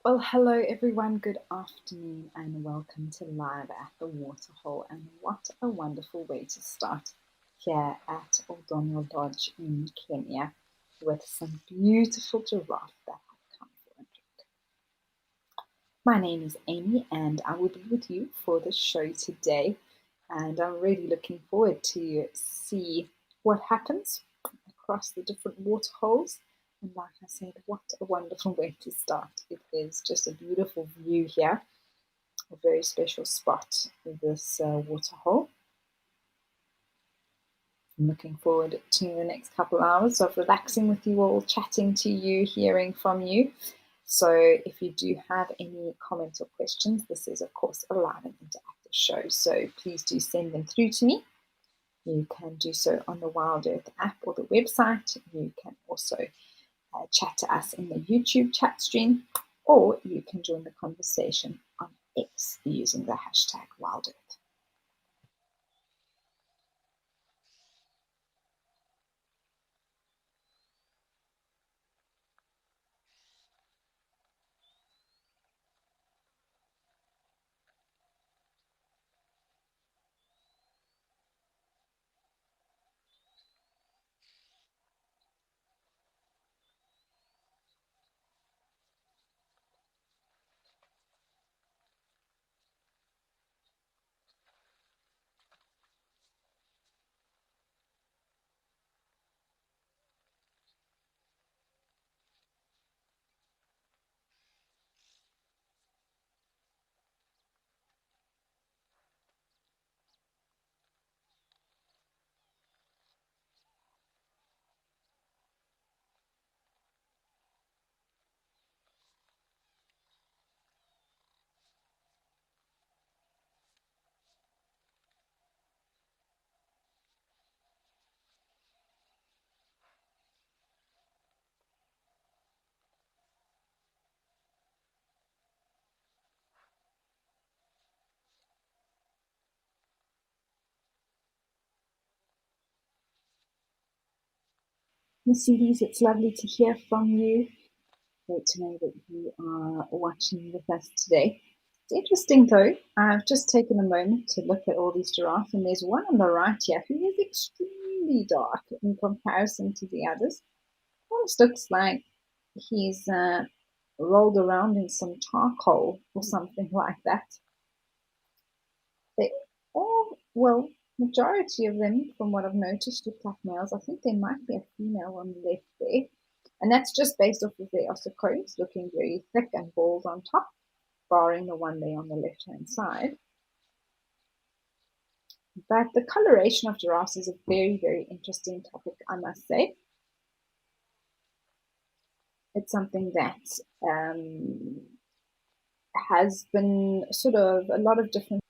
Well, hello everyone, good afternoon, and welcome to Live at the Waterhole. And what a wonderful way to start here at Oldonyo Lodge in Kenya with some beautiful giraffe that have come for a drink. My name is Amy, and I will be with you for the show today. And I'm really looking forward to see what happens across the different waterholes. And like I said, what a wonderful way to start. It is just a beautiful view here, a very special spot with this waterhole. I'm looking forward to the next couple hours of relaxing with you all, chatting to you, hearing from you. So if you do have any comments or questions, this is of course a live and interactive show. So please do send them through to me. You can do so on the Wild Earth app or the website. You can also chat to us in the YouTube chat stream, or you can join the conversation on X using the hashtag WildEarth. Mercedes, it's lovely to hear from you. Great to know that you are watching with us today. It's interesting though, I've just taken a moment to look at all these giraffes, and there's one on the right here who is extremely dark in comparison to the others. Almost looks like he's rolled around in some charcoal or something like that. They all, well, majority of them, from what I've noticed, look like males. I think there might be a female on the left there. And that's just based off of their ossicones looking very thick and bald on top, barring the one there on the left-hand side. But the coloration of giraffes is a very, very interesting topic, I must say. It's something that has been sort of a lot of different.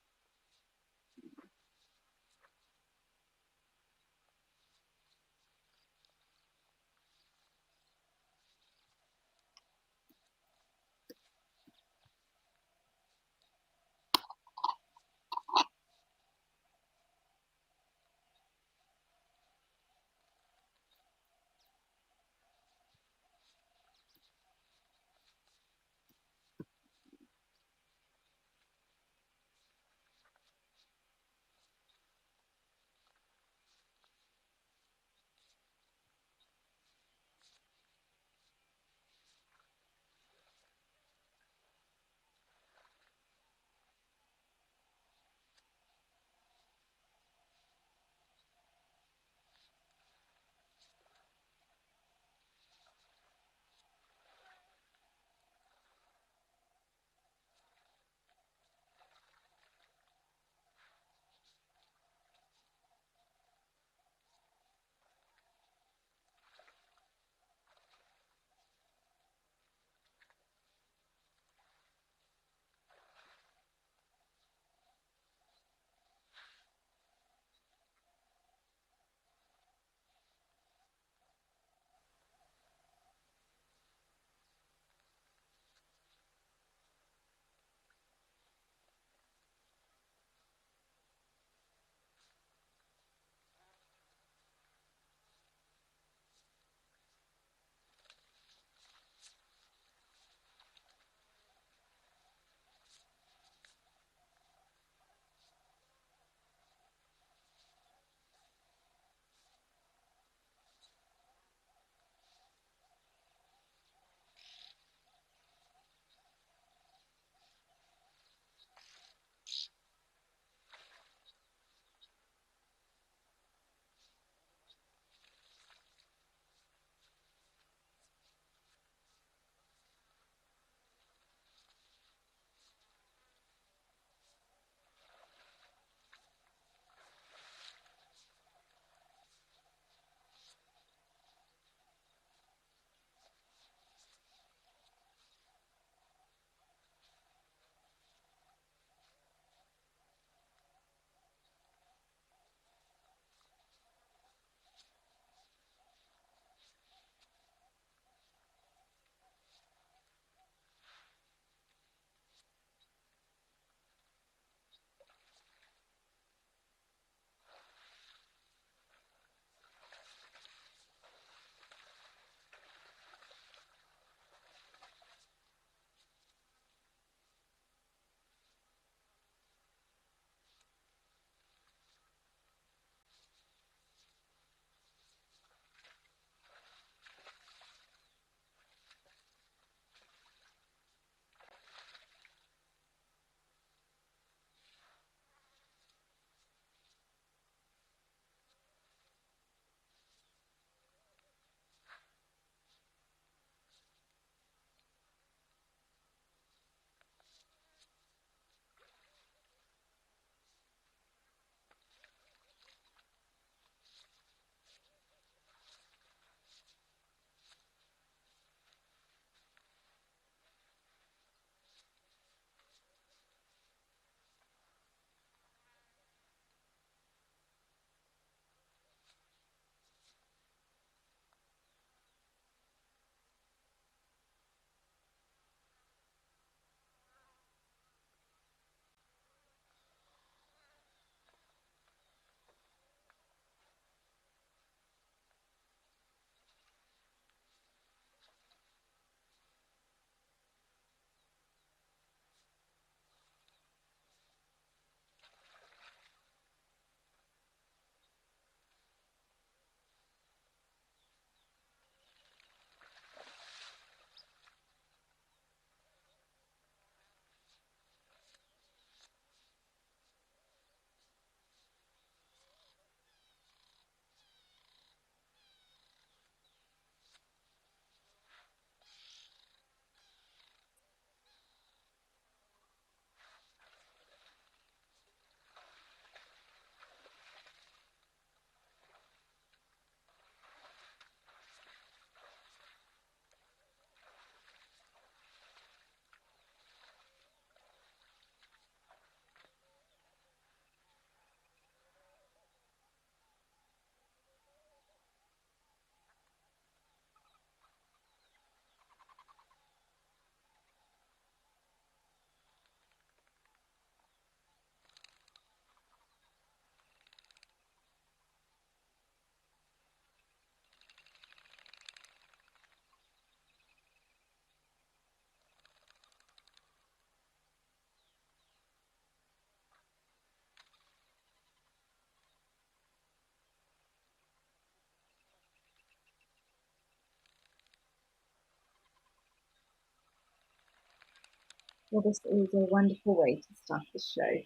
Well, this is a wonderful way to start the show.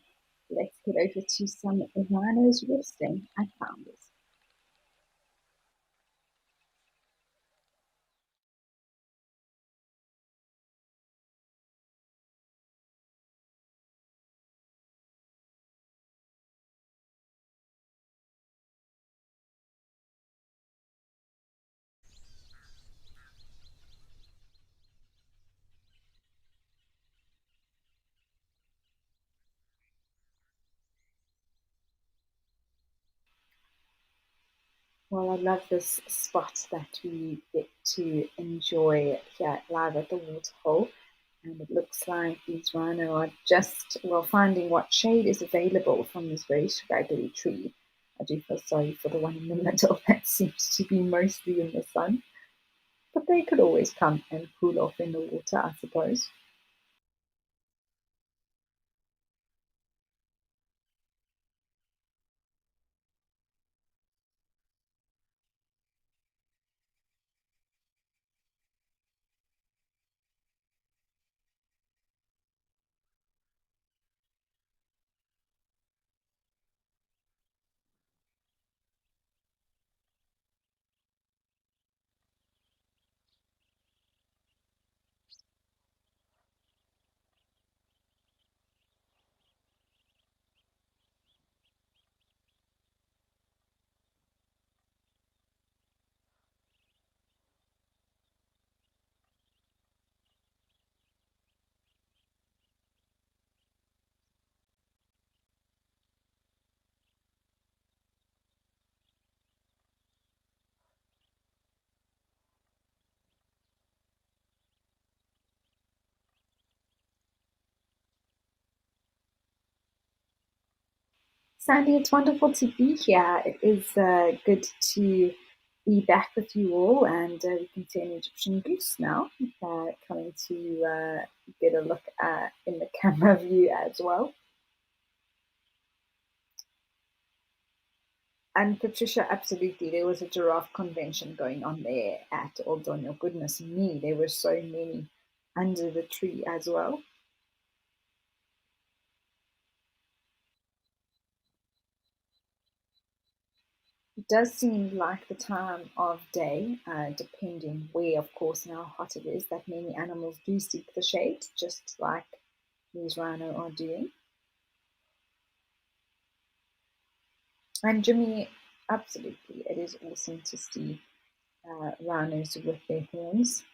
Let's get over to some rhinos resting. I found this. Well, I love this spot that we get to enjoy here live at the waterhole. And it looks like these rhino are just, well, finding what shade is available from this very scraggly tree. I do feel sorry for the one in the middle that seems to be mostly in the sun, but they could always come and cool off in the water, I suppose. Sandy, it's wonderful to be here. It is good to be back with you all, and we can see an Egyptian goose now coming to get a look in the camera view as well. And Patricia, absolutely, there was a giraffe convention going on there at Old Donyo. Goodness me, there were so many under the tree as well. It does seem like the time of day, depending where, of course, and how hot it is, that many animals do seek the shade, just like these rhino are doing. And Jimmy, absolutely, it is awesome to see rhinos with their horns.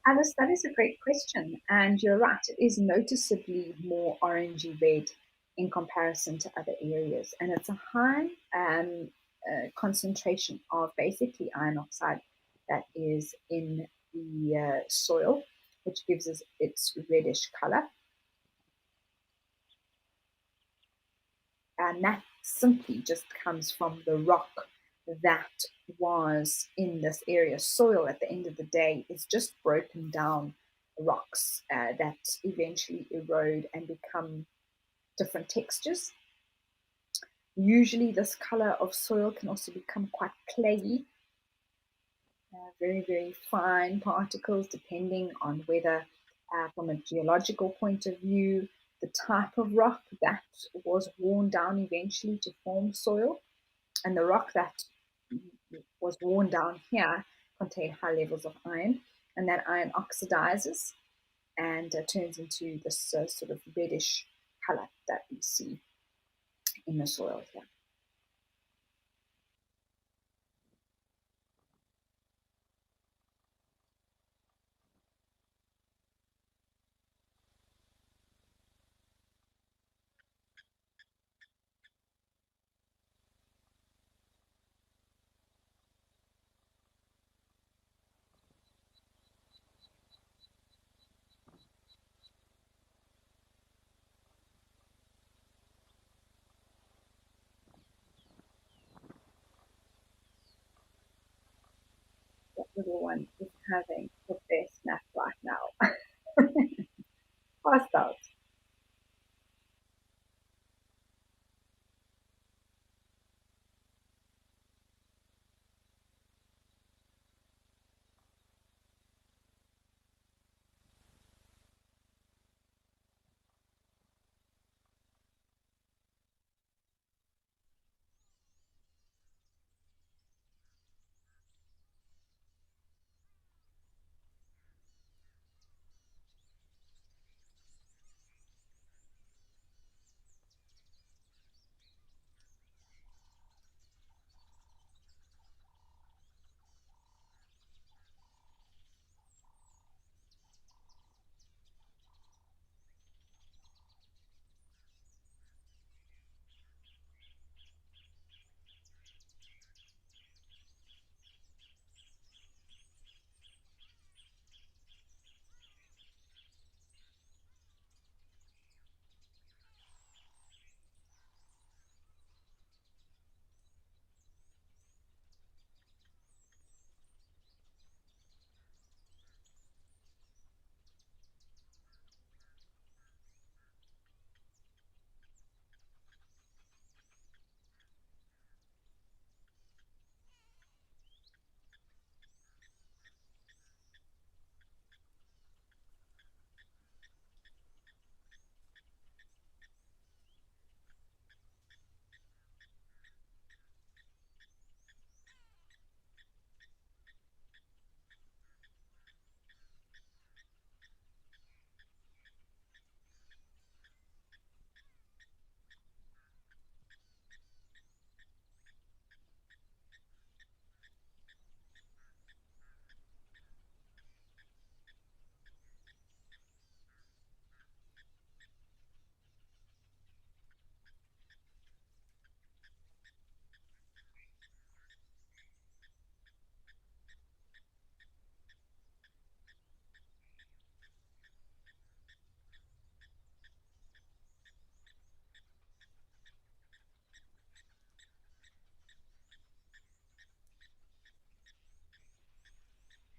Alice, that is a great question. And you're right, it is noticeably more orangey red in comparison to other areas. And it's a high concentration of basically iron oxide that is in the soil, which gives us its reddish color. And that simply just comes from the rock that was in this area. Soil at the end of the day is just broken down rocks that eventually erode and become different textures. Usually this color of soil can also become quite clayey, very, very fine particles, depending on whether, from a geological point of view, the type of rock that was worn down eventually to form soil, and the rock that was worn down here contained high levels of iron, and that iron oxidizes and turns into this sort of reddish color that we see in the soil here. That little one is having the best nap right now. Passed out.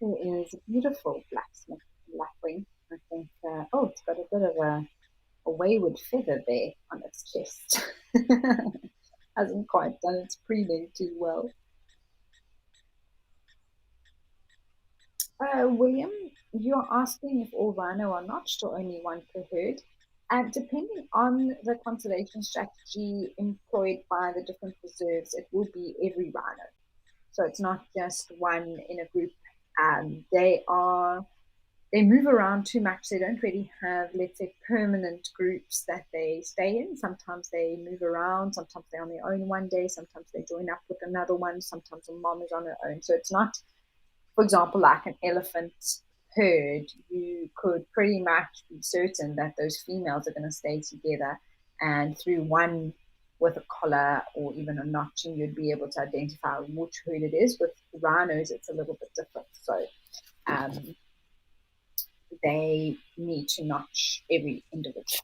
There is a beautiful blacksmith lapwing. I think, oh, it's got a bit of a wayward feather there on its chest. Hasn't quite done its preening too well. William, you're asking if all rhino are notched or only one per herd. And depending on the conservation strategy employed by the different reserves, it will be every rhino. So it's not just one in a group. They move around too much. They don't really have, let's say, permanent groups that they stay in. Sometimes they move around. Sometimes they're on their own one day. Sometimes they join up with another one. Sometimes a mom is on her own. So it's not, for example, like an elephant herd. You could pretty much be certain that those females are going to stay together. And through one with a collar or even a notching, you'd be able to identify which herd it is. With rhinos, it's a little bit different. So um, they need to notch every individual.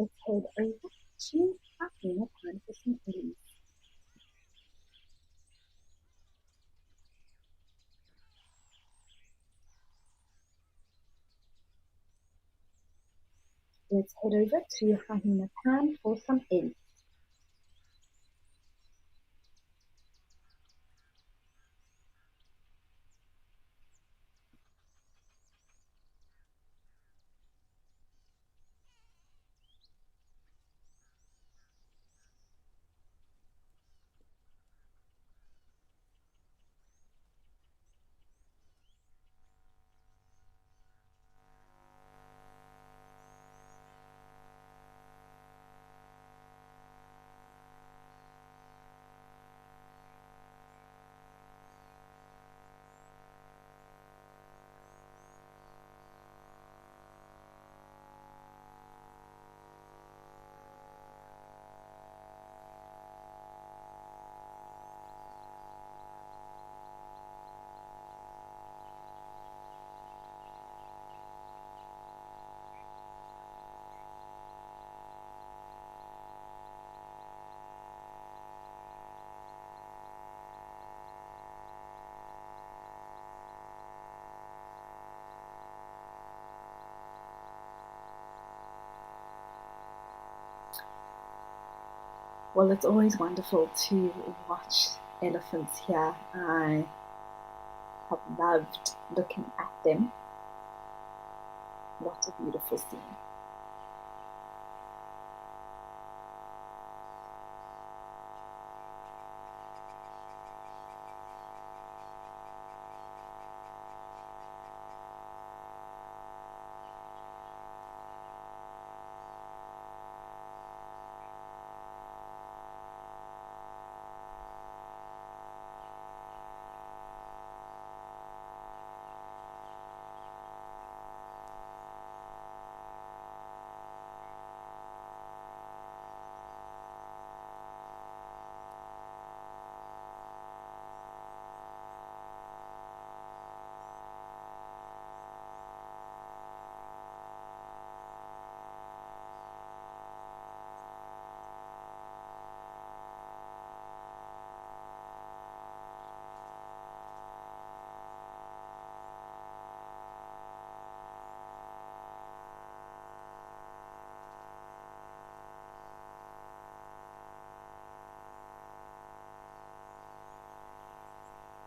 Let's head over to Hahina Pan for some eggs. Let's head over to Hahina Pan for some eggs. Well, it's always wonderful to watch elephants here. I have loved looking at them. What a beautiful scene.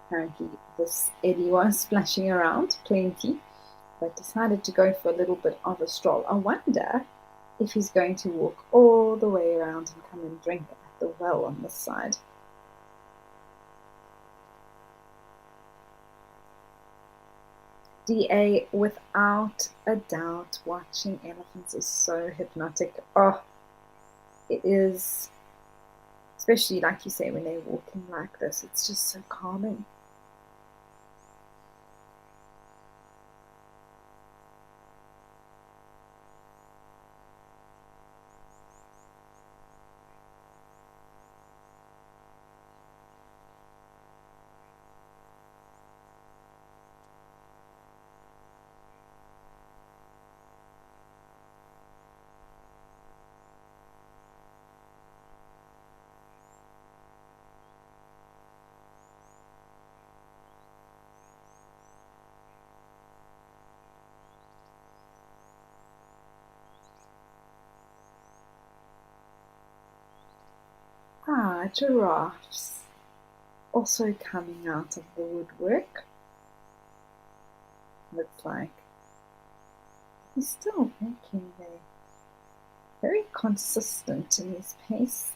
Apparently this eddy was splashing around plenty, but decided to go for a little bit of a stroll. I wonder if he's going to walk all the way around and come and drink at the well on this side. DA, without a doubt, watching elephants is so hypnotic. Oh, it is, especially like you say, when they're walking like this, it's just so calming. Ah, giraffes also coming out of the woodwork. Looks like he's still walking there. Very consistent in his pace.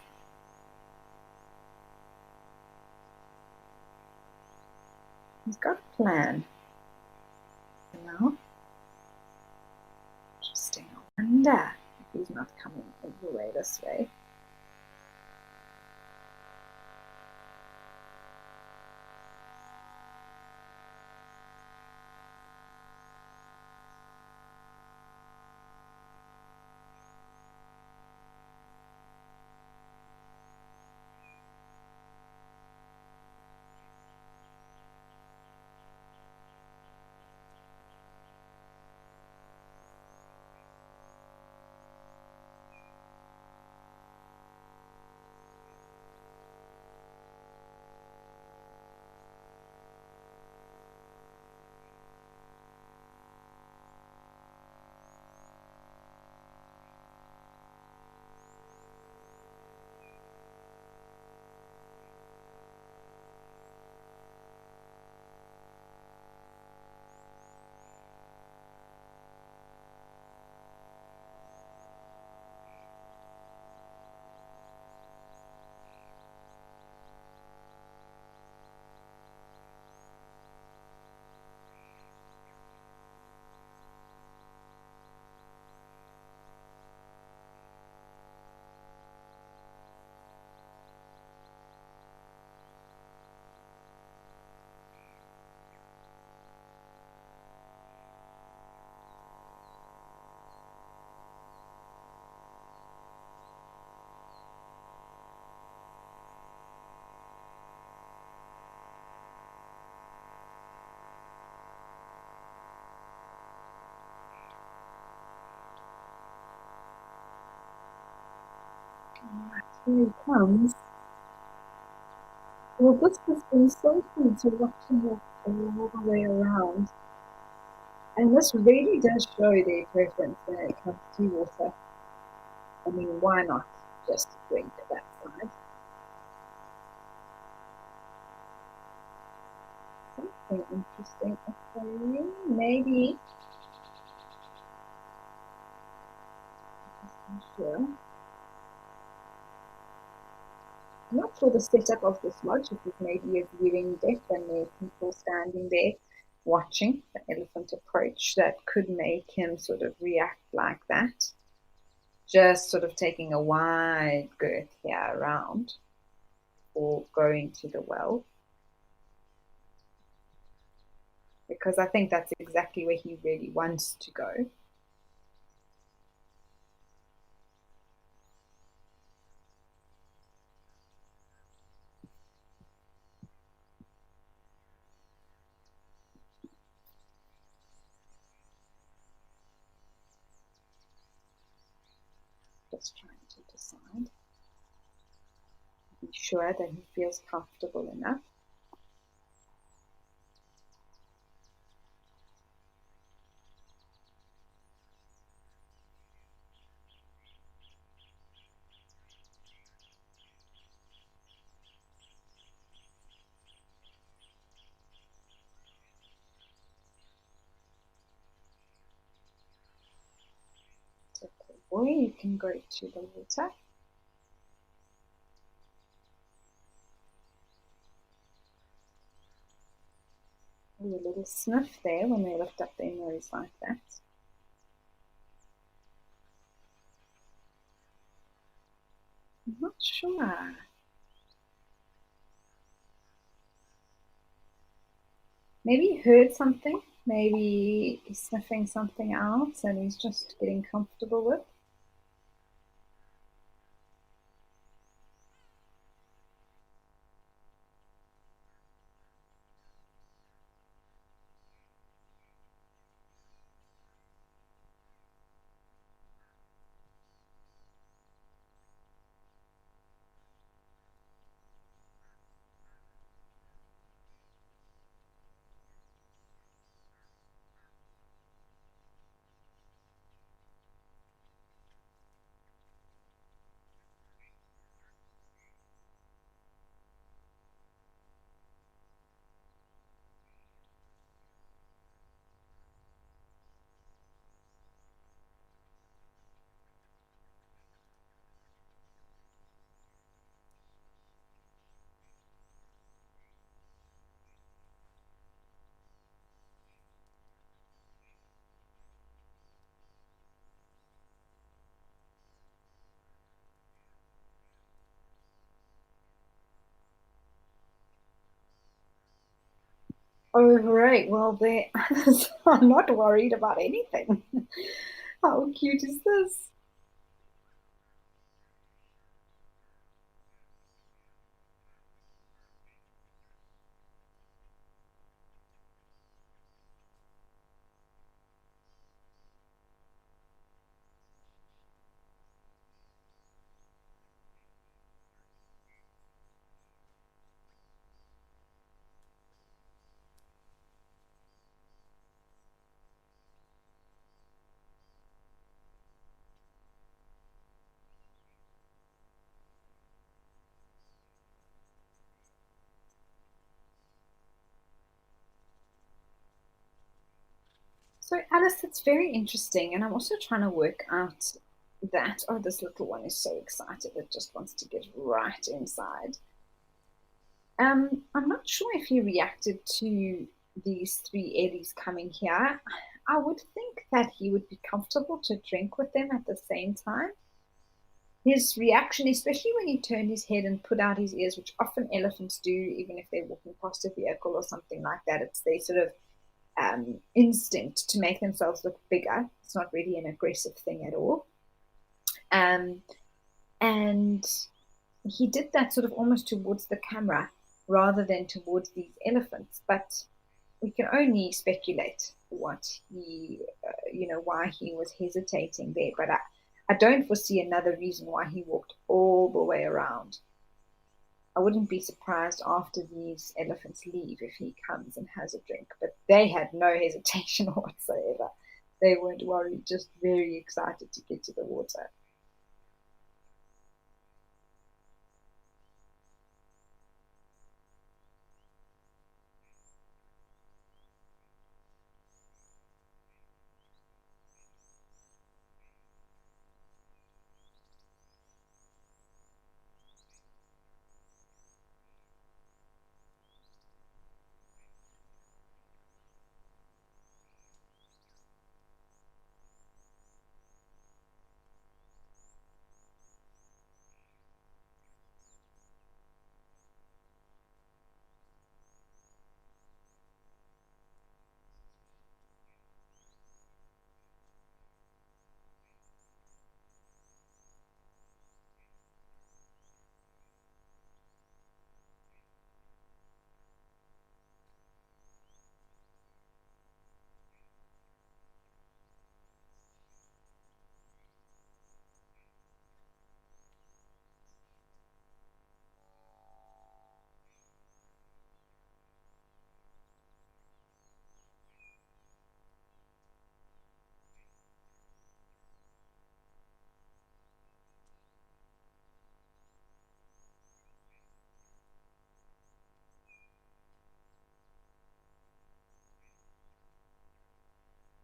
He's got a plan. Now, interesting. I wonder if he's not coming all the way this way. Here he comes. Well, this has been so fun to watching it all the way around. And this really does show their preference when it comes to water. I mean, why not just drink that side? Something interesting. Okay, maybe. I'm sure. I'm not sure the setup of this lodge, if it's maybe a viewing deck and there are people standing there watching the elephant approach, that could make him sort of react like that. Just sort of taking a wide girth here around or going to the well. Because I think that's exactly where he really wants to go. Just trying to decide. Be sure that he feels comfortable enough. Okay, boy, you can go to the water. A little sniff there when they lift up their nose like that. I'm not sure. Maybe he heard something. Maybe he's sniffing something else and he's just getting comfortable with. Oh, right. Well, the others are not worried about anything. How cute is this? So, Alice, it's very interesting. And I'm also trying to work out that, oh, this little one is so excited. It just wants to get right inside. I'm not sure if he reacted to these three eddies coming here. I would think that he would be comfortable to drink with them at the same time. His reaction, especially when he turned his head and put out his ears, which often elephants do, even if they're walking past a vehicle or something like that, it's their sort of instinct to make themselves look bigger. It's not really an aggressive thing at all. Um, and he did that sort of almost towards the camera rather than towards these elephants. But we can only speculate what he, why he was hesitating there. But I don't foresee another reason why he walked all the way around. I wouldn't be surprised after these elephants leave if he comes and has a drink. But they had no hesitation whatsoever. They weren't worried, just very excited to get to the water.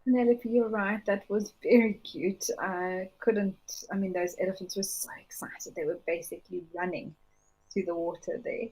Penelope, you're right. That was very cute. I couldn't, I mean, those elephants were so excited. They were basically running to the water there.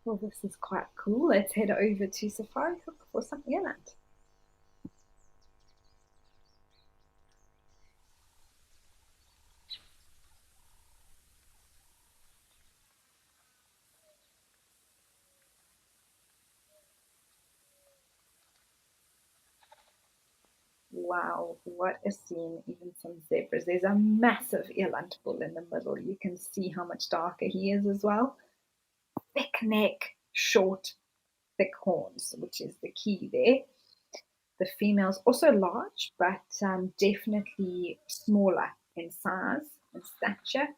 Well, this is quite cool. Let's head over to Safari Hook for something in it. Wow, what a scene. Even some zebras. There's a massive eland bull in the middle. You can see how much darker he is as well. Thick neck, short, thick horns, which is the key there. The female's also large, but definitely smaller in size and stature.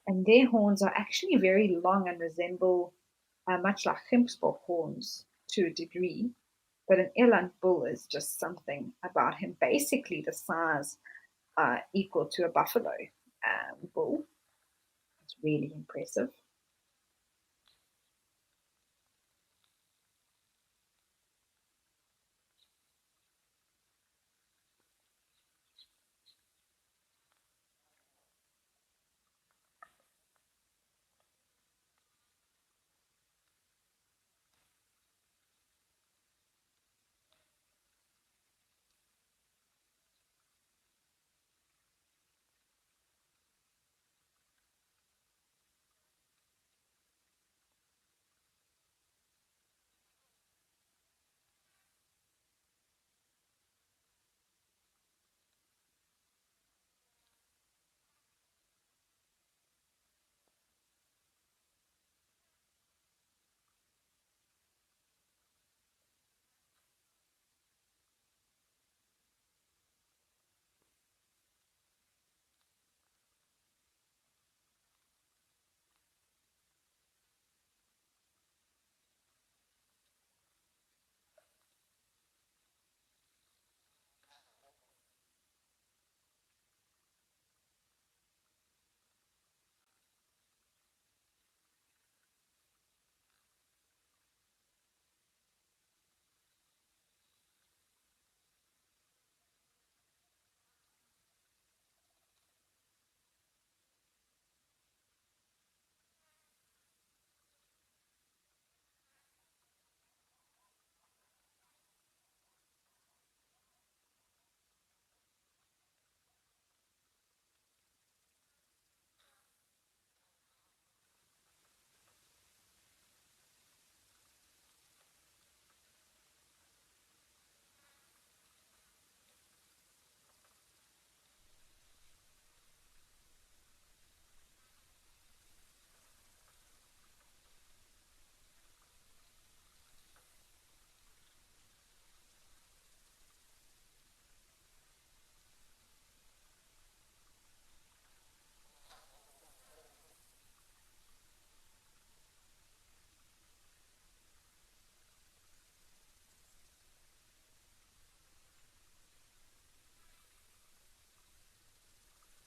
And their horns are actually very long and resemble much like Gimpsbok horns to a degree. But an eland bull is just something about him, basically the size equal to a buffalo bull. It's really impressive.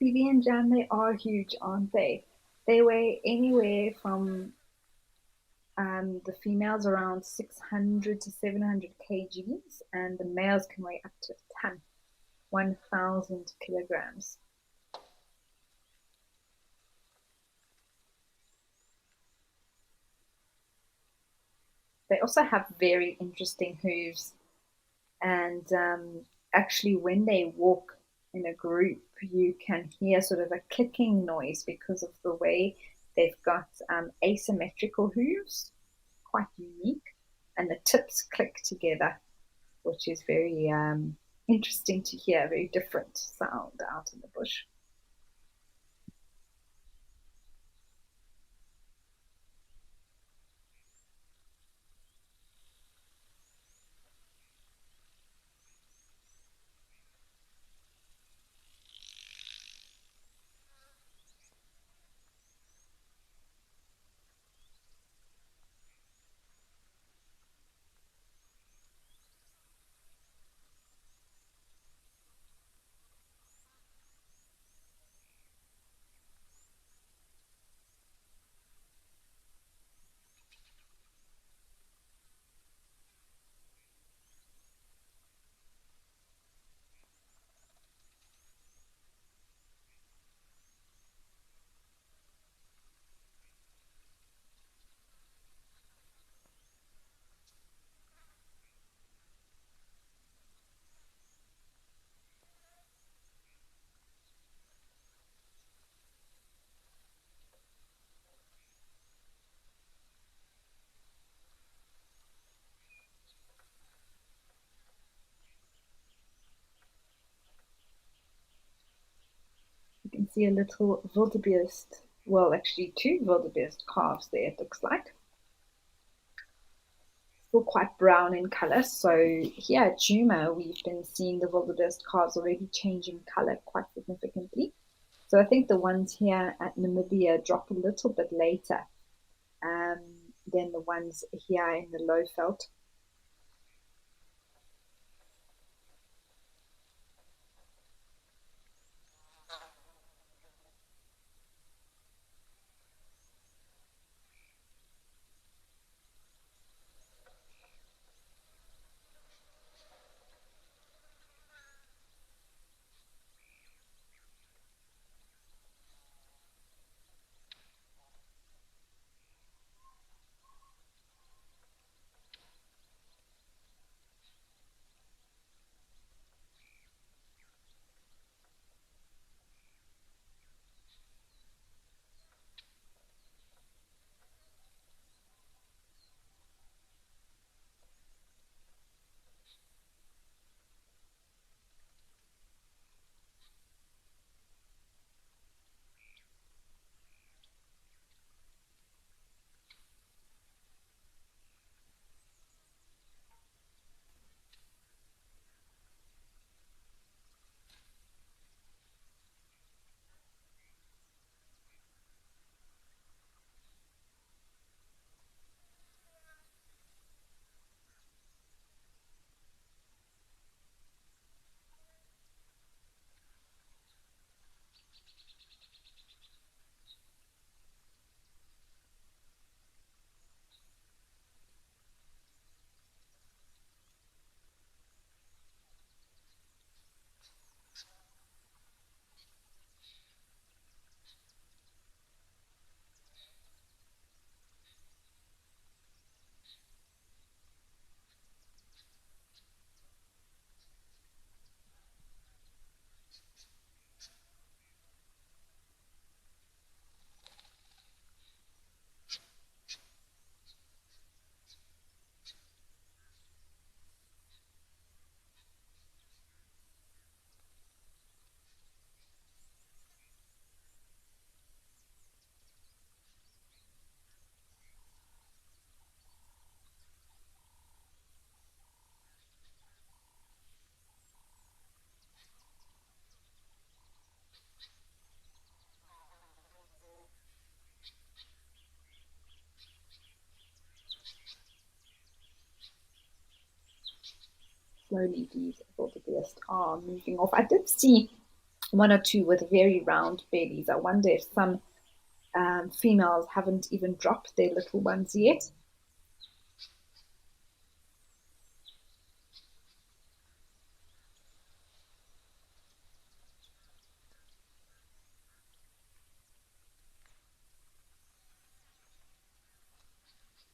PB and Jam, they are huge, aren't they? They weigh anywhere from the females around 600 to 700 kgs, and the males can weigh up to a ton, 1,000 kilograms. They also have very interesting hooves, and actually, when they walk in a group, you can hear sort of a clicking noise because of the way they've got asymmetrical hooves, quite unique, and the tips click together, which is very interesting to hear, very different sound out in the bush. You can see a little wildebeest, well, actually, two wildebeest calves there, it looks like. Still quite brown in color. So here at Juma, we've been seeing the wildebeest calves already changing color quite significantly. So I think the ones here at Namibia drop a little bit later um, than the ones here in the low felt. Slowly, these wildebeest are moving off. I did see one or two with very round bellies. I wonder if some females haven't even dropped their little ones yet.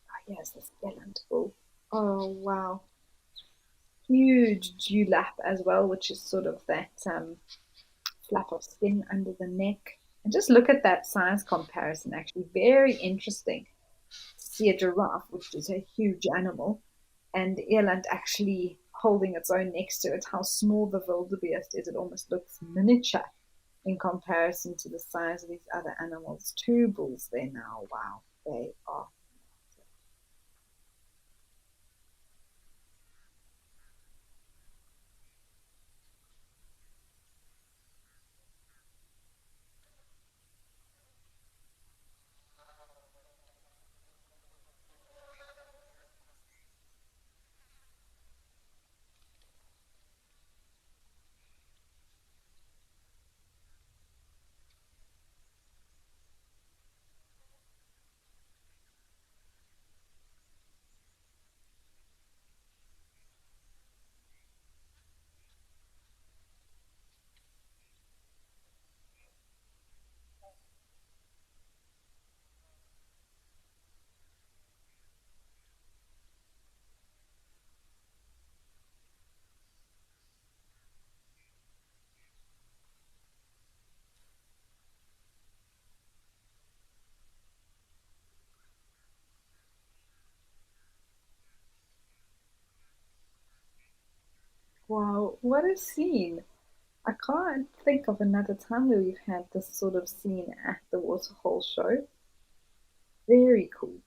Oh, yes, this gallant bull. Oh, wow. Huge dewlap as well, which is sort of that flap of skin under the neck. And just look at that size comparison, actually. Very interesting to see a giraffe, which is a huge animal, and eland actually holding its own next to it. How small the wildebeest is. It almost looks miniature in comparison to the size of these other animals. Two bulls there now. Wow, they are. Wow, what a scene! I can't think of another time where we've had this sort of scene at the Waterhole show. Very cool.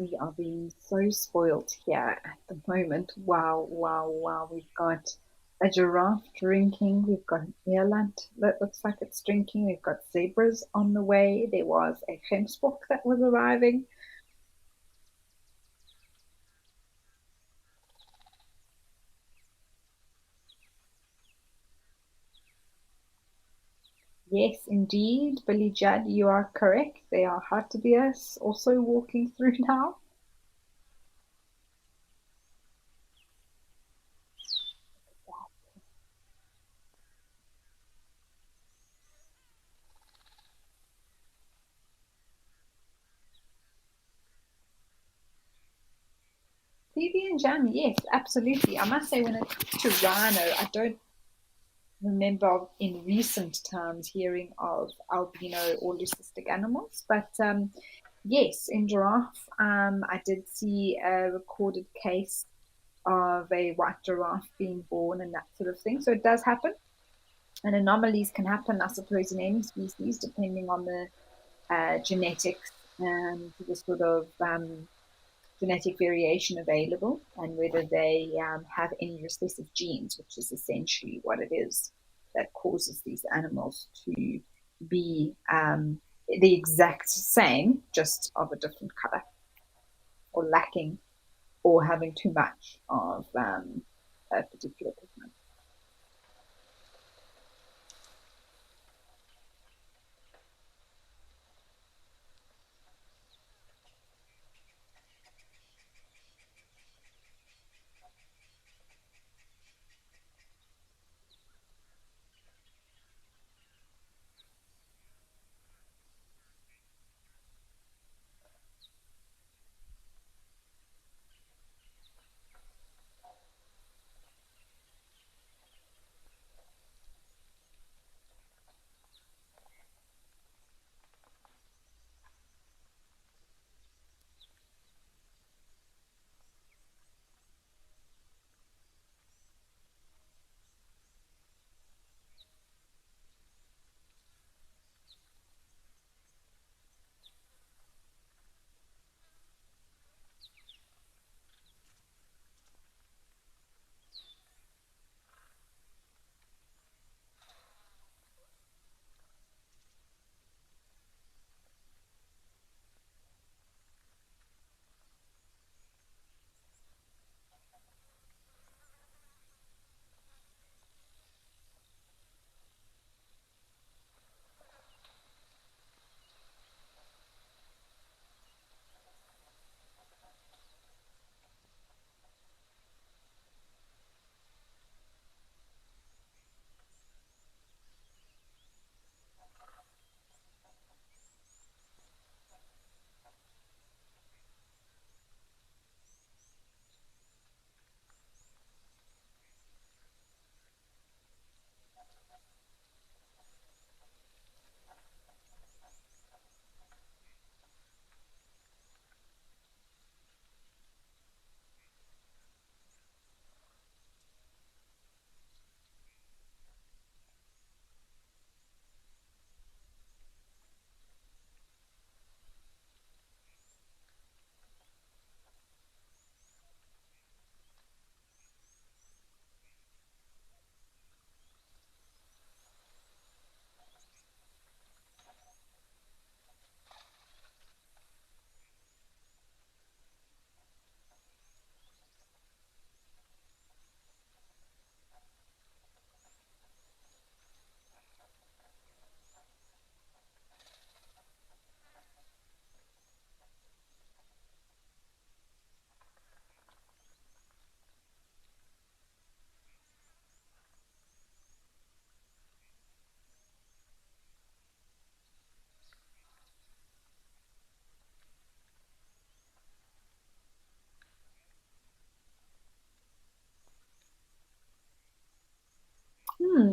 we are being so spoilt here at the moment. Wow, wow, wow. We've got a giraffe drinking. We've got an eland that looks like it's drinking. We've got zebras on the way. There was a gemsbok that was arriving. Yes, indeed, Billy Judd, you are correct. They are hartebeest also walking through now. PB and jam, yes, absolutely. I must say, when it comes to rhino, I don't remember in recent times hearing of albino or leucistic animals, but yes, in giraffe, I did see a recorded case of a white giraffe being born and that sort of thing. So it does happen, and anomalies can happen, I suppose, in any species depending on the genetics and the sort of genetic variation available and whether they have any recessive genes, which is essentially what it is that causes these animals to be the exact same, just of a different color, or lacking, or having too much of a particular pigment.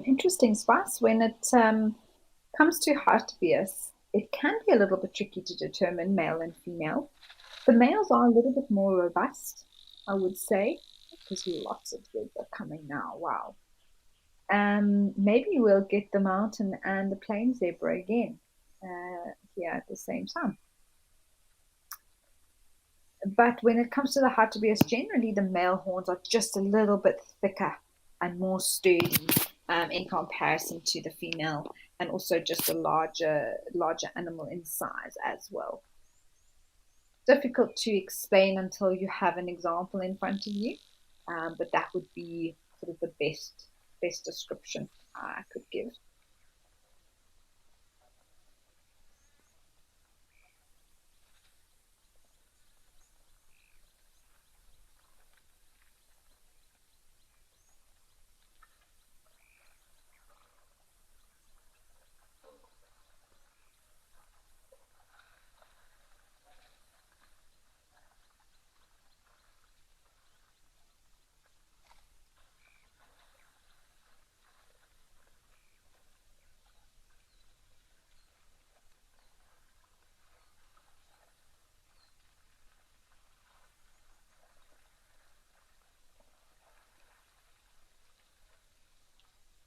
Interesting spice. When it comes to hartebeest, it can be a little bit tricky to determine male and female. The males are a little bit more robust, I would say, because lots of kids are coming now. Wow. Maybe we'll get the mountain and the plain zebra again here at the same time. But when it comes to the hartebeest, generally the male horns are just a little bit thicker and more sturdy in comparison to the female, and also just a larger animal in size as well. Difficult to explain until you have an example in front of you, but that would be sort of the best description I could give.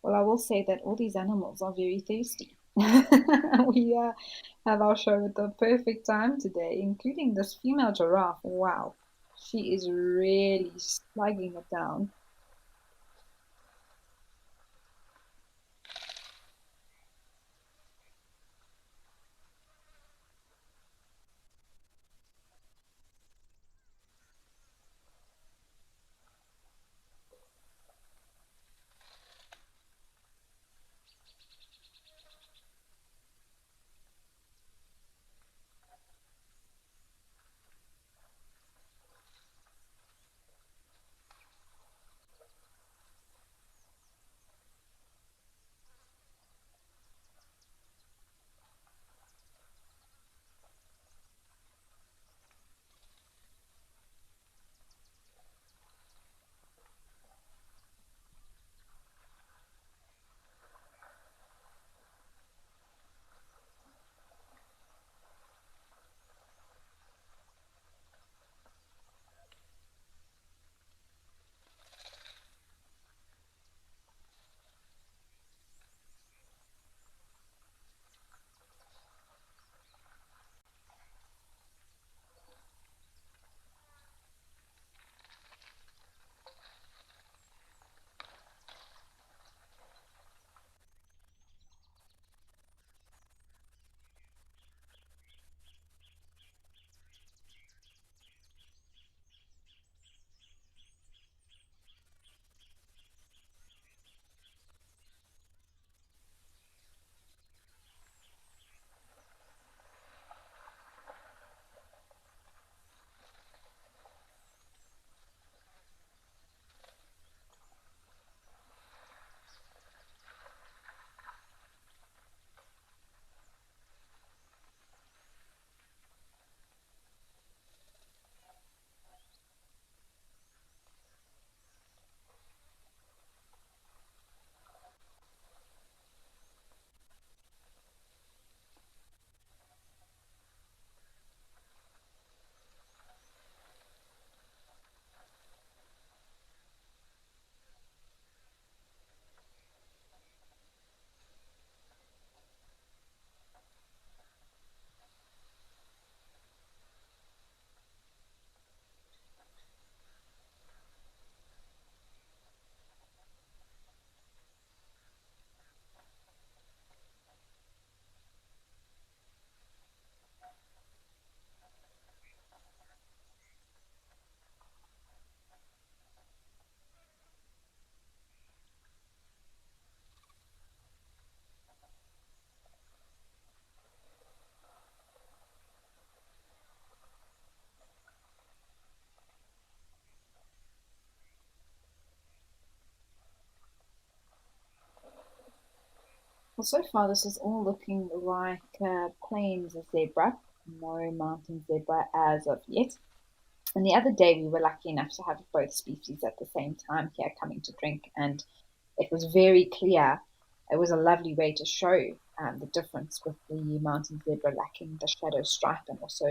Well, I will say that all these animals are very thirsty. We have our show at the perfect time today, including this female giraffe. Wow, she is really slugging it down. Well, so far this is all looking like plains zebra, no mountain zebra as of yet. And the other day we were lucky enough to have both species at the same time here coming to drink, and it was very clear. It was a lovely way to show the difference with the mountain zebra lacking the shadow stripe, and also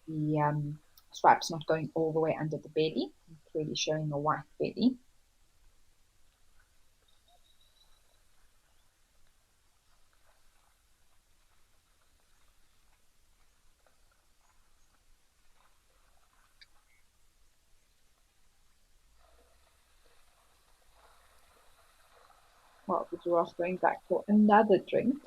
the stripes not going all the way under the belly, clearly showing a white belly. part the giraffe going back for another drink.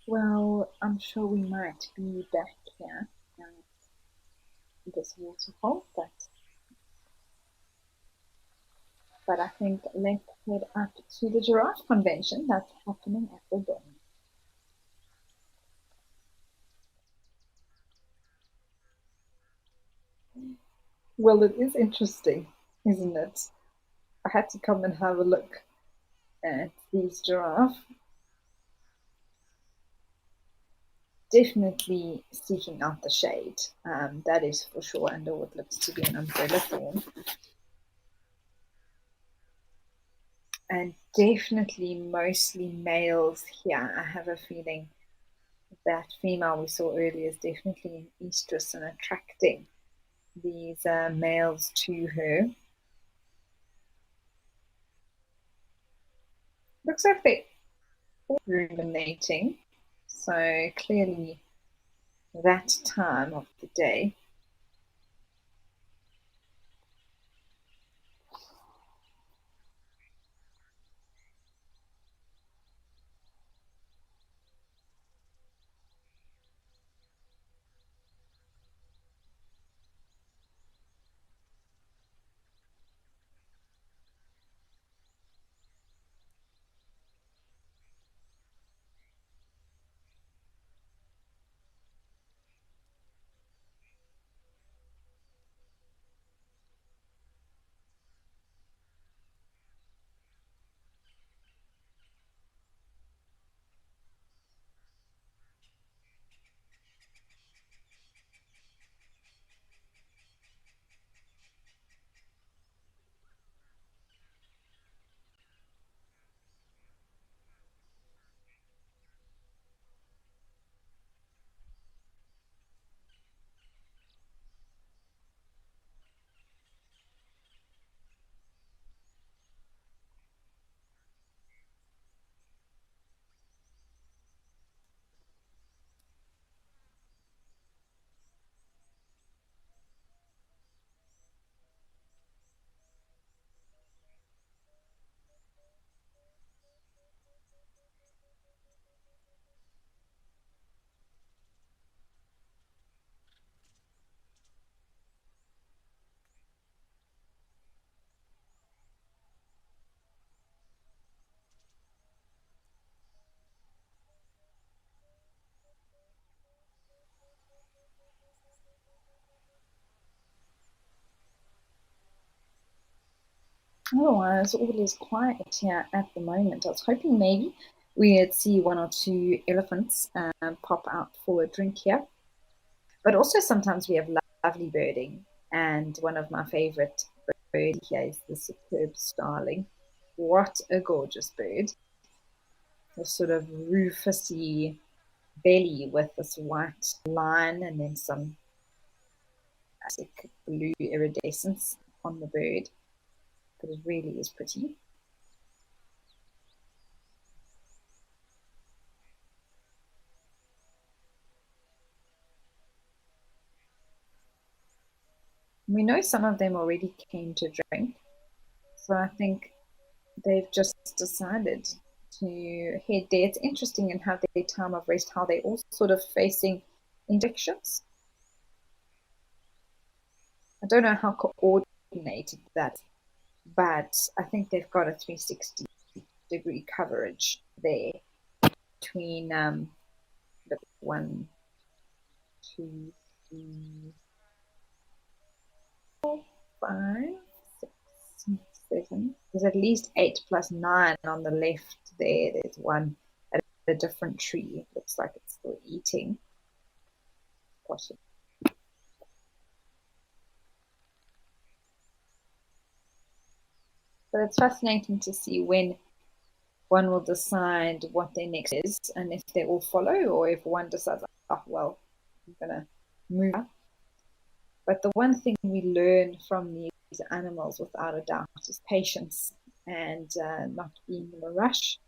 Well, I'm sure we might be back here at this waterhole, but But I think let's head up to the giraffe convention that's happening at the Dome. Well, it is interesting, isn't it? I had to come and have a look at these giraffes. Definitely seeking out the shade, that is for sure, under what looks to be an umbrella thorn. And definitely mostly males here. I have a feeling that female we saw earlier is definitely estrus and attracting these males to her. Looks like they're all ruminating, so clearly that time of the day. Otherwise, all is quiet here at the moment. I was hoping maybe we'd see one or two elephants pop out for a drink here. But also sometimes we have lovely birding. And one of my favorite birds here is the superb starling. What a gorgeous bird. A sort of rufusy belly with this white line and then some classic blue iridescence on the bird. But it really is pretty. We know some of them already came to drink, so I think they've just decided to head there. It's interesting in how their time of rest, how they're all sort of facing injections. I don't know how coordinated that, but I think they've got a 360-degree coverage there between one, two, three, five, six, seven. There's at least 8 plus 9 on the left there. There's one at a different tree. It looks like it's still eating. Possibly. But it's fascinating to see when one will decide what their next is and if they all follow or if one decides, oh, well, I'm going to move up. But the one thing we learn from these animals, without a doubt, is patience and not being in a rush.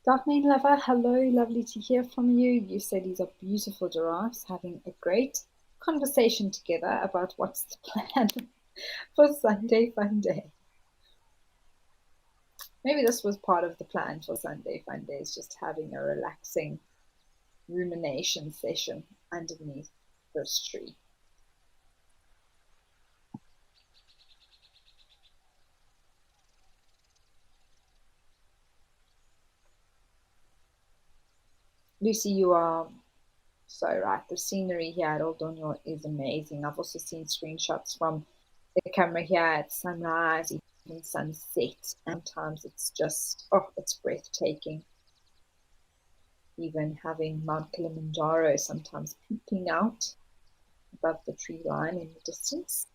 Dark Main Lover, hello, lovely to hear from you. You say these are beautiful giraffes having a great conversation together about what's the plan for Sunday Fun Day. Maybe this was part of the plan for Sunday Fun Day, is just having a relaxing rumination session underneath this tree. Lucy, you are so right. The scenery here at Old Donyo is amazing. I've also seen screenshots from the camera here at sunrise, even sunset. Sometimes it's just, oh, it's breathtaking. Even having Mount Kilimanjaro sometimes peeking out above the tree line in the distance.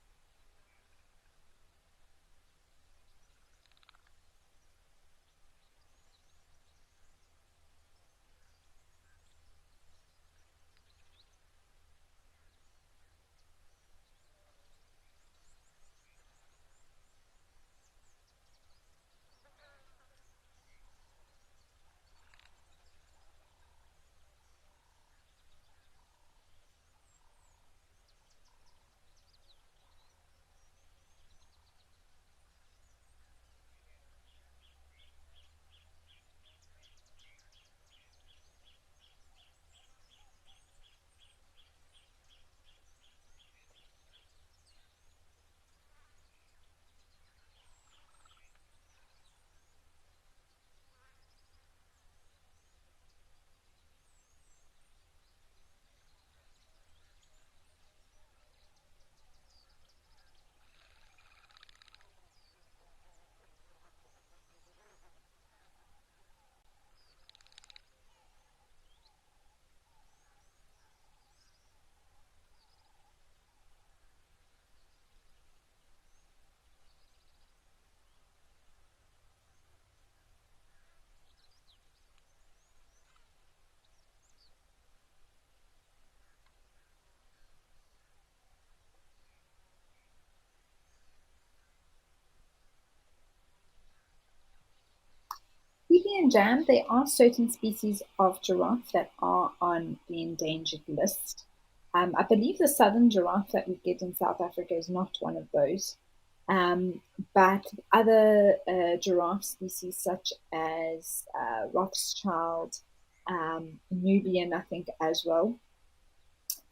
Phoebe and Jam, there are certain species of giraffe that are on the endangered list. I believe the southern giraffe that we get in South Africa is not one of those. Um, but other giraffe species, such as Rothschild, Nubian, I think, as well,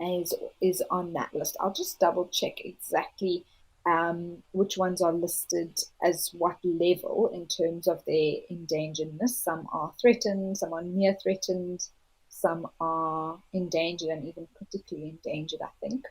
is on that list. I'll just double check exactly which ones are listed as what level in terms of their endangeredness. Some are threatened, some are near threatened, some are endangered and even critically endangered, I think.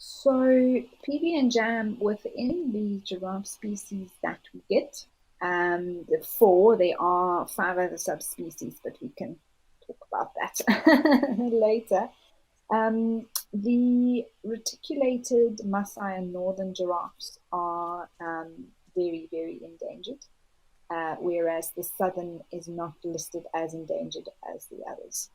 So, PB and jam within the giraffe species that we get, the four, there are five other subspecies, but we can talk about that later. The reticulated Maasai and northern giraffes are very, very endangered, whereas the southern is not listed as endangered as the others.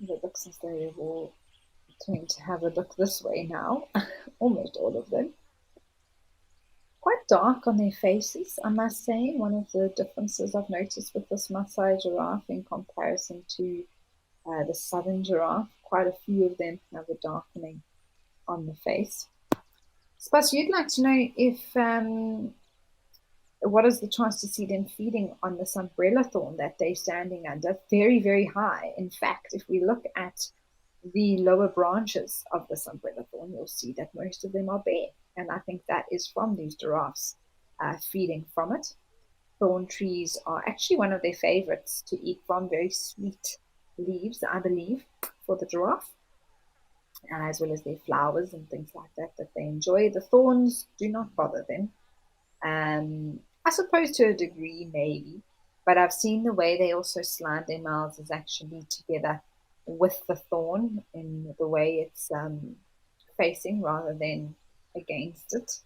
It looks as though they've all turned to have a look this way now. Almost all of them. Quite dark on their faces, I must say. One of the differences I've noticed with this Maasai giraffe in comparison to the southern giraffe, quite a few of them have a darkening on the face. Spas, you'd like to know if what is the chance to see them feeding on this umbrella thorn that they're standing under? Very, very high. In fact, if we look at the lower branches of this umbrella thorn, you'll see that most of them are bare. And I think that is from these giraffes feeding from it. Thorn trees are actually one of their favorites to eat from, very sweet leaves, I believe, for the giraffe, as well as their flowers and things like that that they enjoy. The thorns do not bother them. I suppose to a degree, maybe, but I've seen the way they also slide their mouths is actually together with the thorn in the way it's facing rather than against it.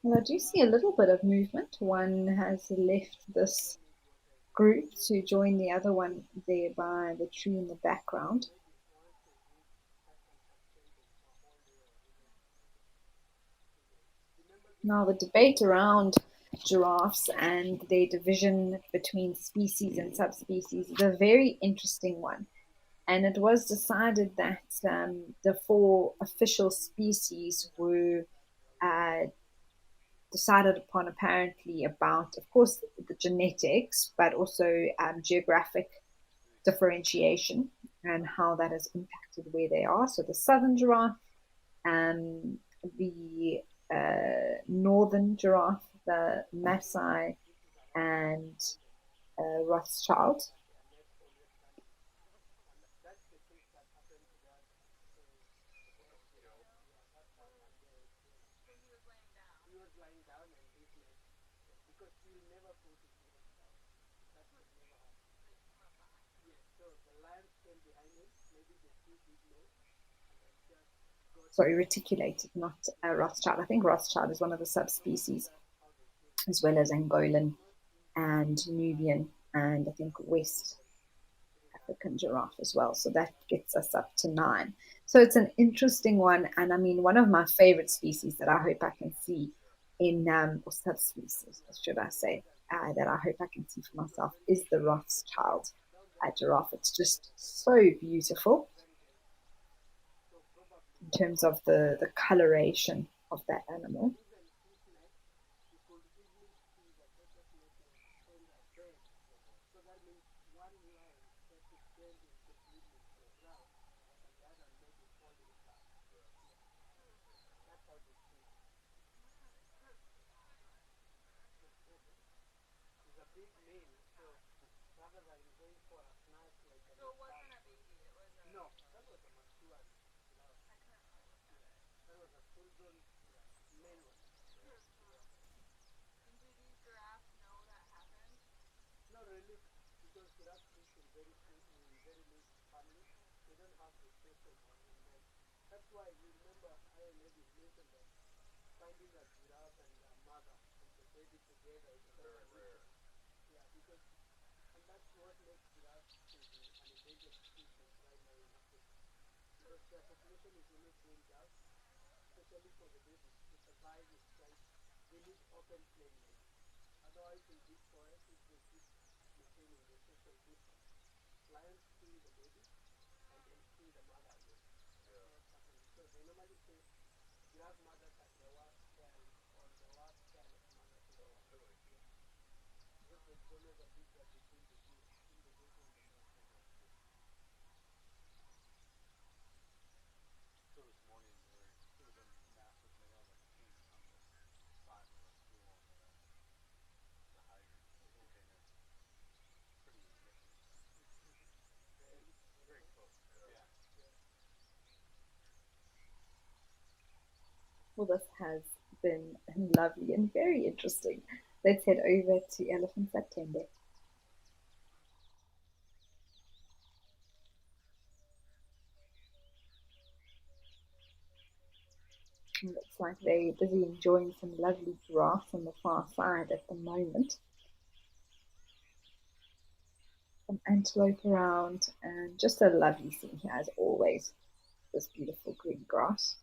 Well, I do see a little bit of movement. One has left this group to join the other one there by the tree in the background. Now, the debate around giraffes and their division between species and subspecies is a very interesting one. And it was decided that the four official species were uh, decided upon apparently about, of course, the genetics, but also geographic differentiation and how that has impacted where they are. So the southern giraffe, um, the northern giraffe, the Maasai, and Rothschild. Sorry, reticulated, not Rothschild. I think Rothschild is one of the subspecies, as well as Angolan and Nubian, and I think West African giraffe as well. So that gets us up to 9. So it's an interesting one. And I mean, one of my favorite species that I hope I can see in, or subspecies, should I say, that I hope I can see for myself is the Rothschild giraffe. It's just so beautiful in terms of the coloration of that animal. Well, this has been lovely and very interesting. Let's head over to elephants at Tembe. Looks like they're busy enjoying some lovely grass on the far side at the moment. some antelope around, and just a lovely scene here as always. This beautiful green grass.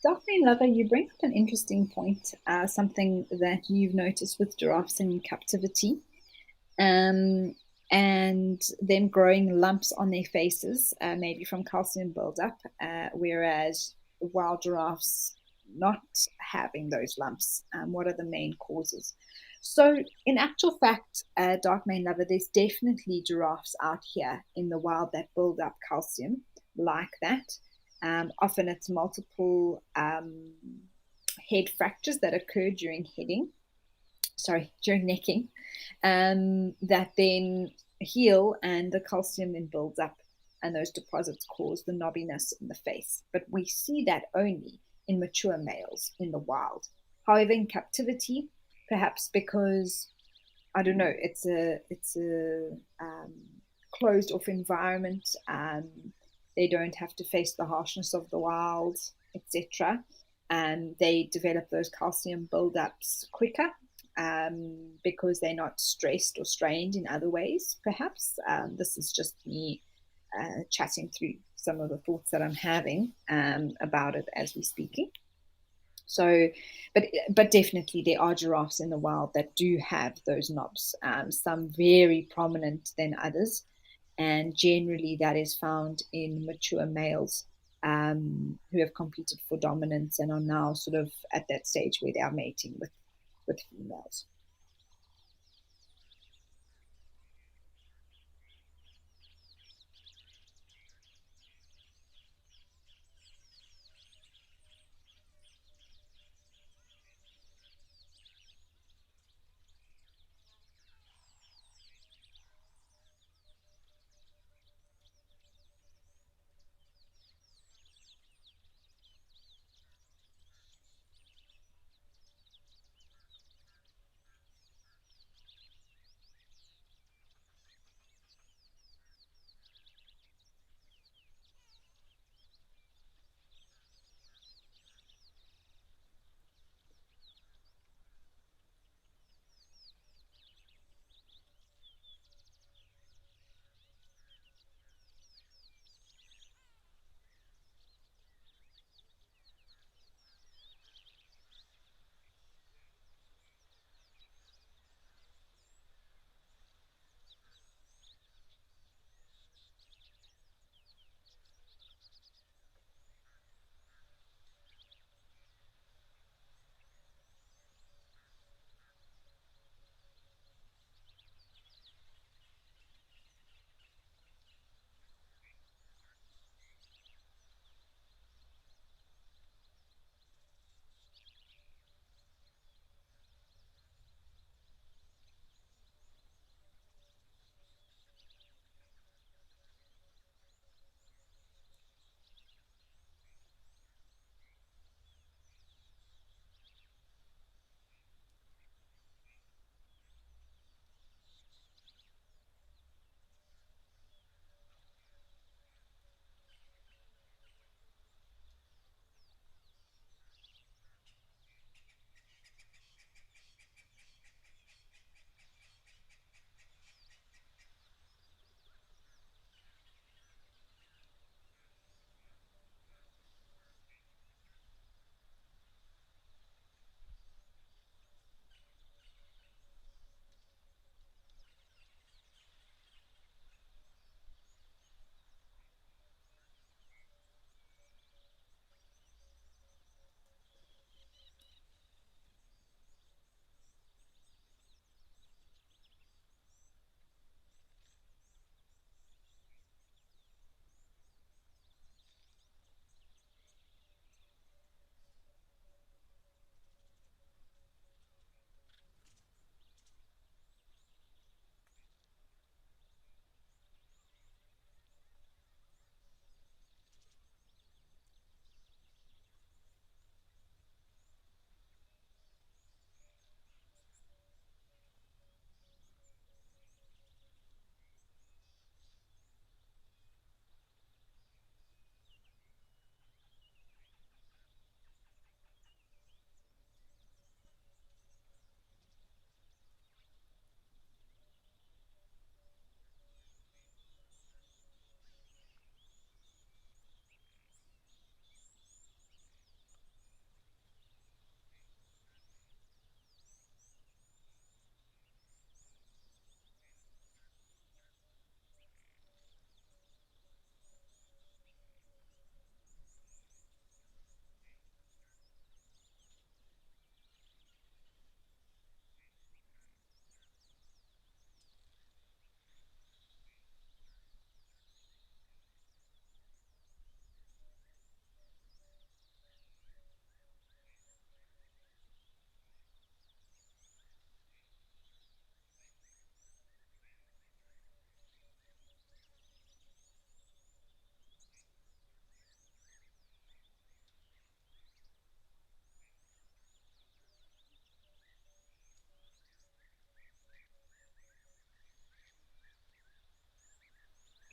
Dark Main Lover, you bring up an interesting point, something that you've noticed with giraffes in captivity, um, and them growing lumps on their faces, maybe from calcium buildup, whereas wild giraffes not having those lumps. What are the main causes? So, in actual fact, Dark Main Lover, there's definitely giraffes out here in the wild that build up calcium like that. Often it's multiple head fractures that occur during heading, sorry, during necking, that then heal and the calcium then builds up and those deposits cause the knobbiness in the face. But we see that only in mature males in the wild. However, in captivity, perhaps because I don't know, it's a closed off environment. They don't have to face the harshness of the wild, etc. They develop those calcium buildups quicker because they're not stressed or strained in other ways, perhaps. This is just me chatting through some of the thoughts that I'm having about it as we're speaking. So, but definitely there are giraffes in the wild that do have those knobs. Some very prominent than others, and generally that is found in mature males who have competed for dominance and are now sort of at that stage where they are mating with females.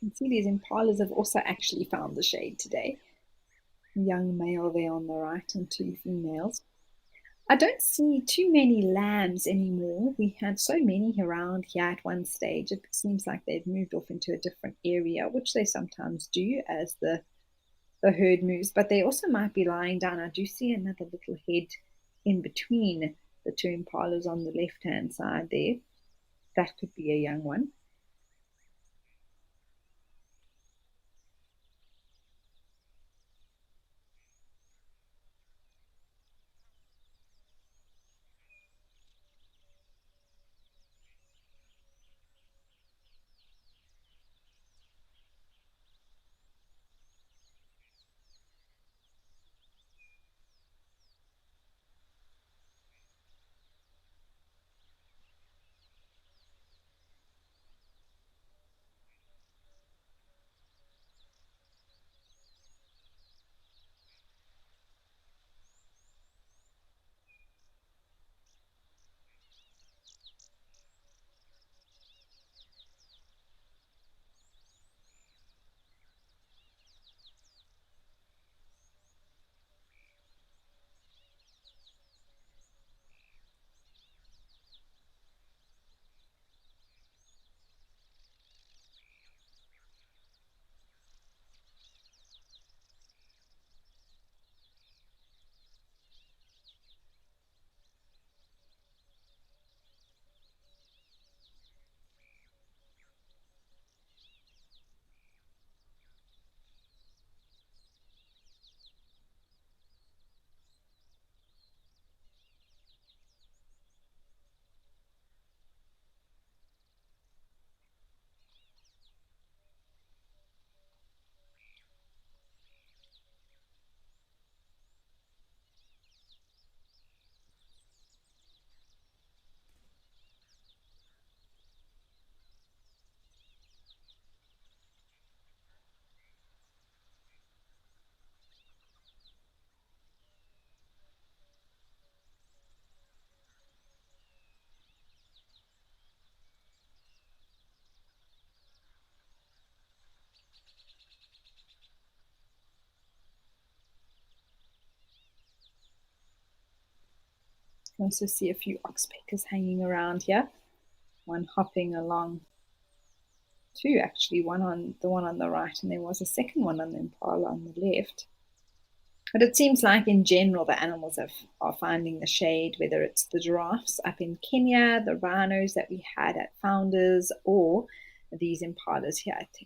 You can see these impalas have also actually found the shade today. Young male there on the right and two females. I don't see too many lambs anymore. We had so many around here at one stage. It seems like they've moved off into a different area, which they sometimes do as the herd moves, but they also might be lying down. I do see another little head in between the two impalas on the left hand side there. That could be a young one. You can also see a few oxpeckers hanging around here. One hopping along, two actually, one on the one on the right, and there was a second one on the impala on the left. But it seems like in general the animals are finding the shade, whether it's the giraffes up in Kenya, the rhinos that we had at Founders, or these impalas here at Tembe.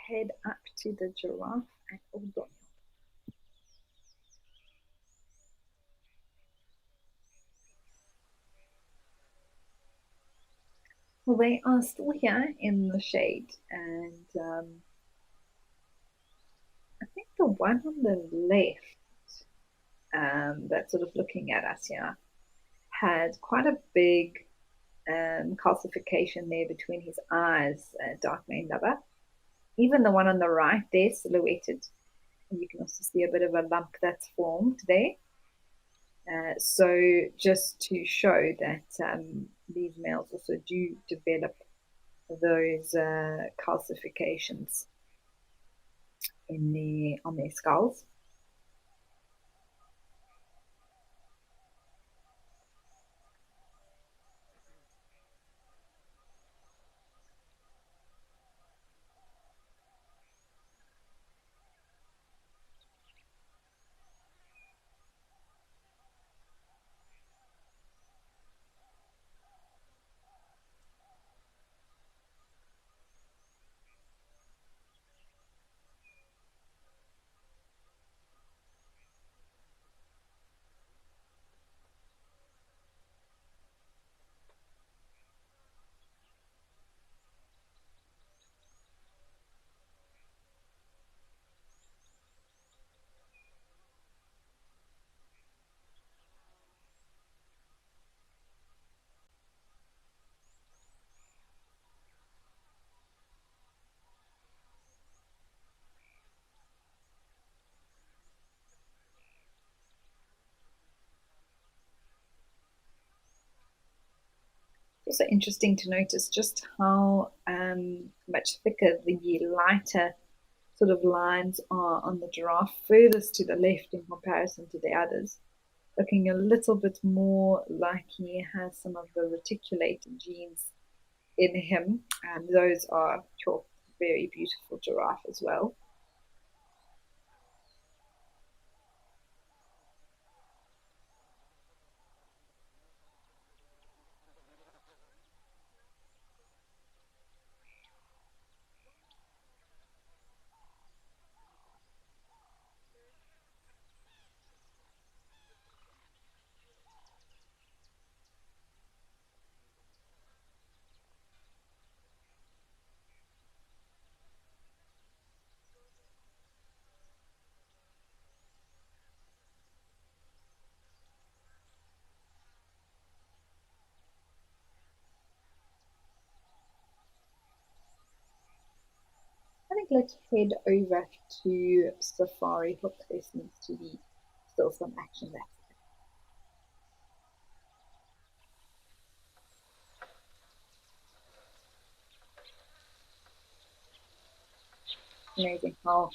head up to the giraffe at O'Donnell. Well, they are still here in the shade, and I think the one on the left, that's sort of looking at us here, had quite a big calcification there between his eyes, dark maned lover. Even the one on the right there, silhouetted, you can also see a bit of a lump that's formed there. So just to show that these males also do develop those calcifications on their skulls. It's also interesting to notice just how much thicker the lighter sort of lines are on the giraffe furthest to the left in comparison to the others, looking a little bit more like he has some of the reticulated genes in him, and those are sure, very beautiful giraffe as well. I think let's head over to Safari Hook. There seems to be still some action there. Amazing how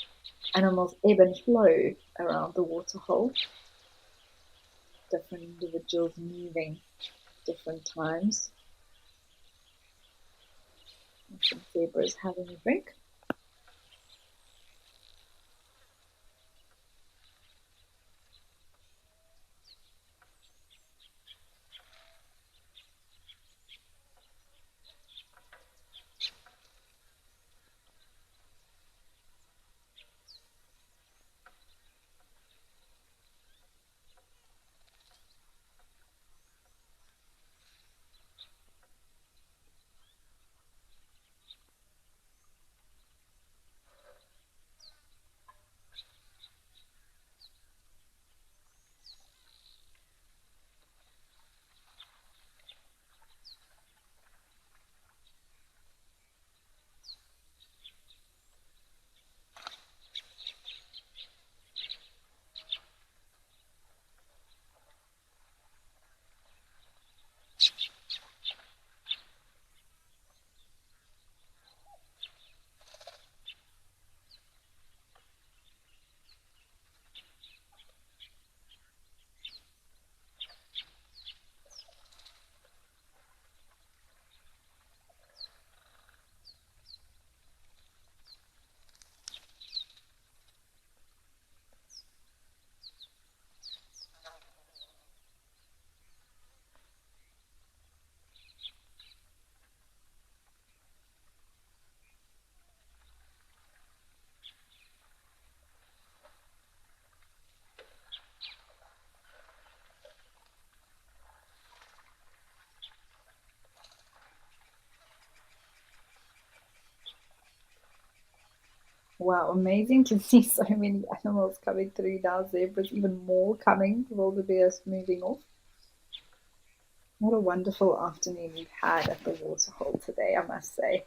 animals ebb and flow around the waterhole. Different individuals moving at different times. Some zebras having a drink. Wow, amazing to see so many animals coming through now. Zebras, even more coming with all the bears moving off. What a wonderful afternoon we've had at the waterhole today, I must say.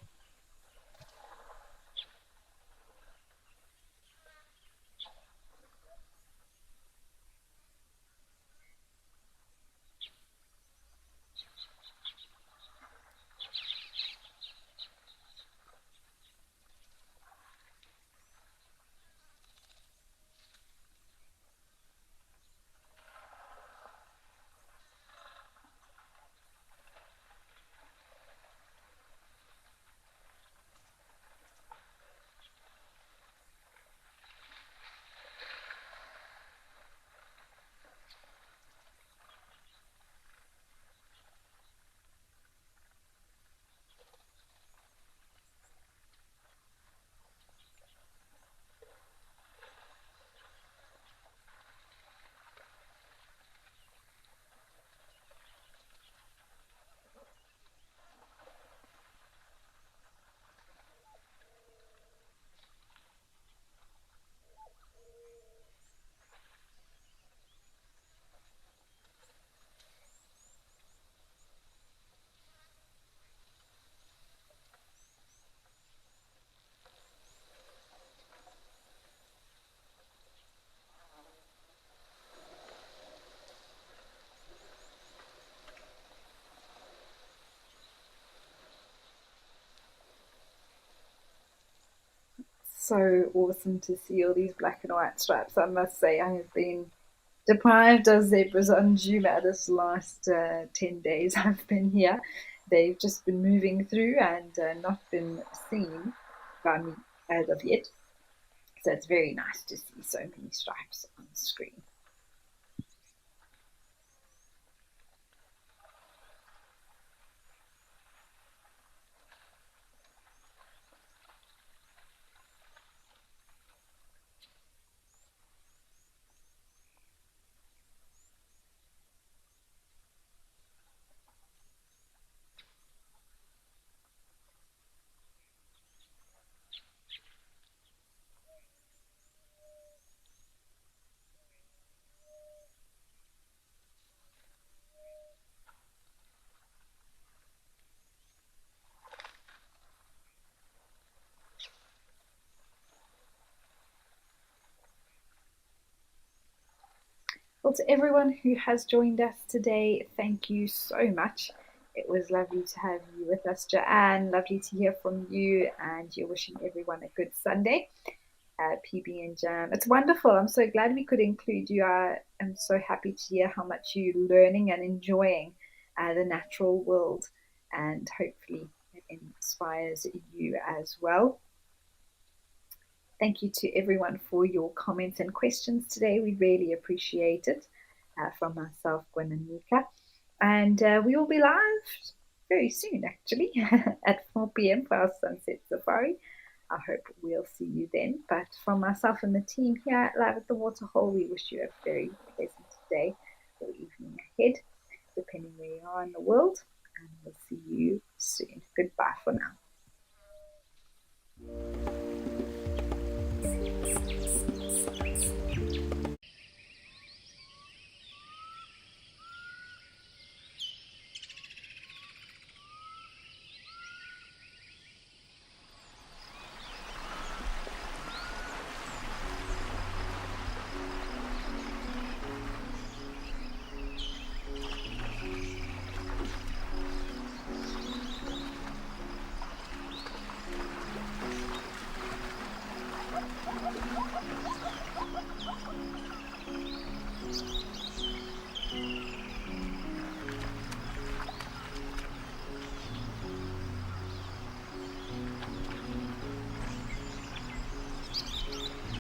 So awesome to see all these black and white stripes. I must say, I have been deprived of zebras on Juma this last 10 days I've been here. They've just been moving through and not been seen by me as of yet. So it's very nice to see so many stripes on the screen. Well, to everyone who has joined us today, thank you so much. It was lovely to have you with us, Joanne. Lovely to hear from you, and you're wishing everyone a good Sunday. PB and Jam. It's wonderful. I'm so glad we could include you. I am so happy to hear how much you're learning and enjoying the natural world, and hopefully it inspires you as well. Thank you to everyone for your comments and questions today. We really appreciate it from myself, Gwen and Nika. And we will be live very soon, actually, at 4 p.m. for our Sunset Safari. I hope we'll see you then. But from myself and the team here at Live at the Waterhole, we wish you a very pleasant day or evening ahead, depending where you are in the world. And we'll see you soon. Goodbye for now.